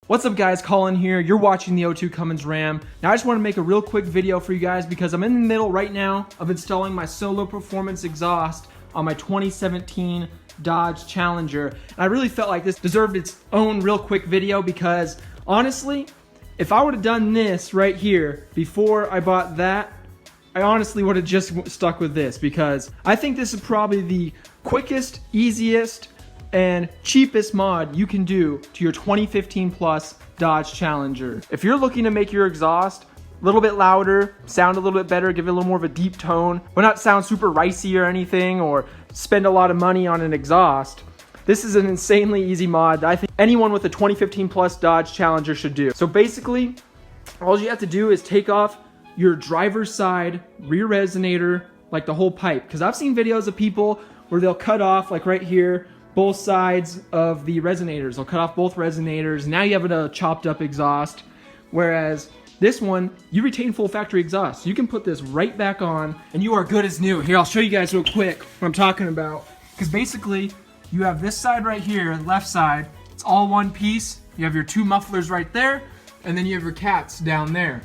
What's up guys, Colin here. You're watching the O2 Cummins Ram. Now I just want to make a real quick video for you guys because I'm in the middle right now of installing my Solo Performance exhaust on my 2017 Dodge Challenger. And I really felt like this deserved its own real quick video because honestly, if I would have done this right here before I bought that, I honestly would have just stuck with this because I think this is probably the quickest, easiest, and cheapest mod you can do to your 2015 plus Dodge Challenger. If you're looking to make your exhaust a little bit louder, sound a little bit better, give it a little more of a deep tone, but not sound super ricey or anything, or spend a lot of money on an exhaust, this is an insanely easy mod that I think anyone with a 2015 plus Dodge Challenger should do. So basically, all you have to do is take off your driver's side rear resonator, like the whole pipe. Because I've seen videos of people where they'll cut off, like right here, both sides of the resonators. They'll cut off both resonators. Now you have a chopped up exhaust. Whereas this one, you retain full factory exhaust. You can put this right back on and you are good as new. Here, I'll show you guys real quick what I'm talking about. Because basically, you have this side right here, left side. It's all one piece. You have your two mufflers right there, and then you have your cats down there.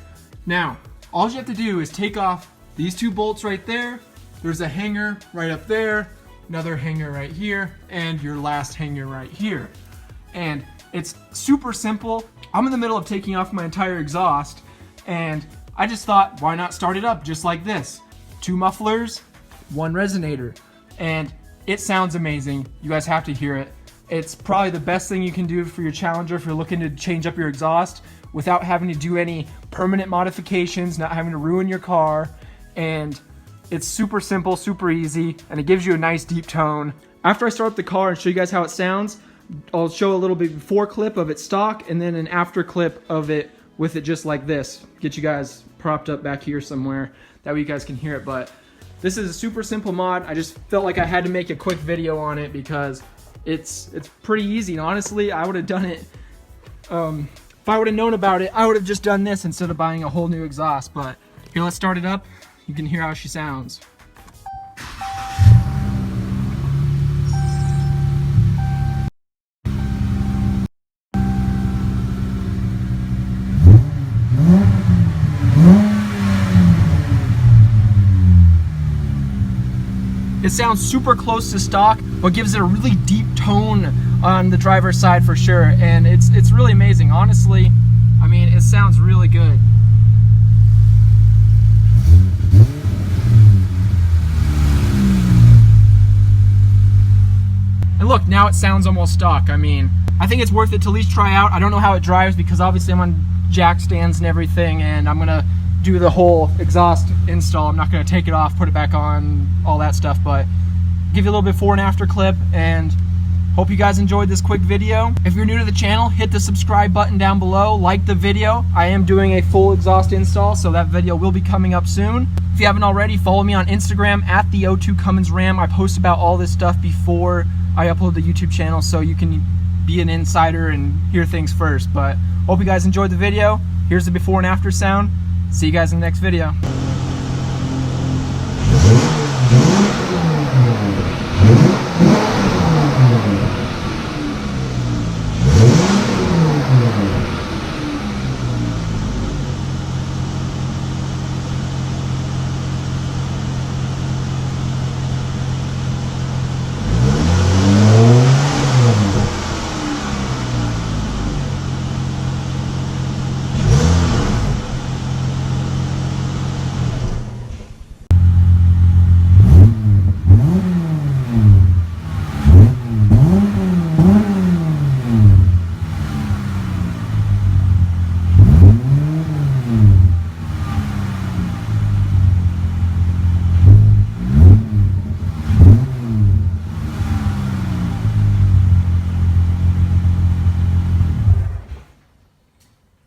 Now, all you have to do is take off these two bolts right there. There's a hanger right up there, another hanger right here, and your last hanger right here. And it's super simple. I'm in the middle of taking off my entire exhaust, and I just thought, why not start it up just like this? Two mufflers, one resonator, and it sounds amazing. You guys have to hear it. It's probably the best thing you can do for your Challenger if you're looking to change up your exhaust without having to do any permanent modifications, not having to ruin your car, and it's super simple, super easy, and it gives you a nice deep tone. After I start up the car and show you guys how it sounds, I'll show a little bit before clip of it stock and then an after clip of it with it just like this. Get you guys propped up back here somewhere, that way you guys can hear it. But this is a super simple mod. I just felt like I had to make a quick video on it because it's pretty easy. And honestly, I would have done it, if I would have known about it, I would have just done this instead of buying a whole new exhaust. But here, let's start it up. You can hear how she sounds. It sounds super close to stock, but gives it a really deep tone on the driver's side for sure. And it's really amazing. Honestly, I mean, it sounds really good. And look, now it sounds almost stock. I mean, I think it's worth it to at least try out. I don't know how it drives because obviously I'm on jack stands and everything, and I'm gonna do the whole exhaust install. I'm not gonna take it off, put it back on, all that stuff, but give you a little before and after clip, and hope you guys enjoyed this quick video. If you're new to the channel, hit the subscribe button down below, like the video. I am doing a full exhaust install, so that video will be coming up soon. If you haven't already, follow me on Instagram at the O2 Cummins Ram. I post about all this stuff before I upload the YouTube channel, so you can be an insider and hear things first. But hope you guys enjoyed the video. Here's the before and after sound. See you guys in the next video.